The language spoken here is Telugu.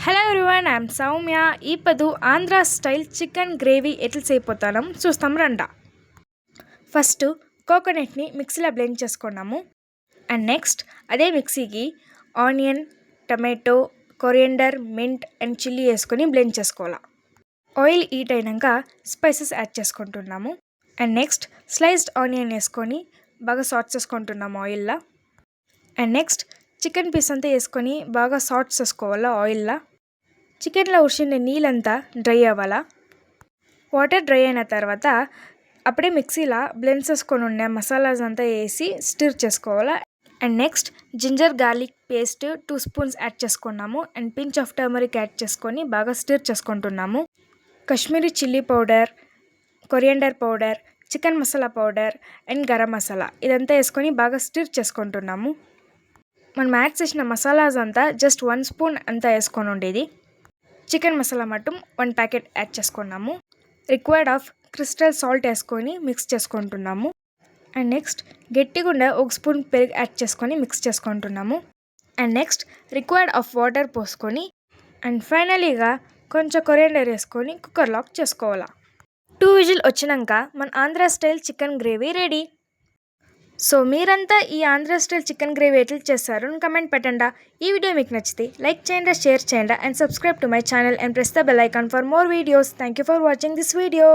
Hello everyone, I'm Soumya. ఇప్పుడు ఆంధ్ర స్టైల్ చికెన్ గ్రేవీ ఎట్లా చేయబోతున్నాం చూస్తాం రండా. ఫస్ట్ కోకోనట్ని మిక్సీలో బ్లెండ్ చేసుకున్నాము. అండ్ నెక్స్ట్ అదే మిక్సీకి onion, tomato, coriander, mint and chilli వేసుకొని బ్లెండ్ చేసుకోవాలి. ఆయిల్ హీట్ అయినాక స్పైసెస్ యాడ్ చేసుకుంటున్నాము. అండ్ నెక్స్ట్ స్లైస్డ్ ఆనియన్ వేసుకొని బాగా సాట్ చేసుకుంటున్నాము ఆయిల్లో. అండ్ నెక్స్ట్ చికెన్ పీస్ అంతా వేసుకొని బాగా సాట్ చేసుకోవాలా ఆయిల్లో. చికెన్లో ఉడిచిన నీళ్ళంతా డ్రై అవ్వాలా. వాటర్ డ్రై అయిన తర్వాత అప్పుడే మిక్సీలో బ్లెండ్ చేసుకొని ఉన్న మసాలాస్ అంతా వేసి స్టిర్ చేసుకోవాలా. And next ginger garlic paste 2 spoons add చేసుకున్నాము. And pinch of turmeric add చేసుకొని బాగా స్టిర్ చేసుకుంటున్నాము. Kashmiri chilli powder, coriander powder, chicken masala powder and garam masala ఇదంతా వేసుకొని బాగా స్టిర్ చేసుకుంటున్నాము. మనం యాడ్ చేసిన మసాలాస్ అంతా జస్ట్ 1 స్పూన్ అంతా వేసుకొని ఉండేది. చికెన్ మసాలా మటం 1 ప్యాకెట్ యాడ్ చేసుకున్నాము. రిక్వైర్డ్ ఆఫ్ క్రిస్టల్ సాల్ట్ వేసుకొని మిక్స్ చేసుకుంటున్నాము. అండ్ నెక్స్ట్ గట్టిగా 1 స్పూన్ పెరుగు యాడ్ చేసుకొని మిక్స్ చేసుకుంటున్నాము. And next required of water పోసుకొని అండ్ ఫైనలీగా కొంచెం కొరియండర్ వేసుకొని కుక్కర్ లాక్ చేసుకోవాలి. 2 విజిల్ వచ్చినాక మన Andhra style chicken gravy ready. So మీరంతా ఈ ఆంధ్ర స్టైల్ చికెన్ గ్రేవీ ఎట్లా చేస్తారు అని కమెంట్ పెట్టండి. ఈ వీడియో మీకు నచ్చితే లైక్ చేయండి, షేర్ చేయండి and subscribe to my channel and press the bell icon for more videos. Thank you for watching this video.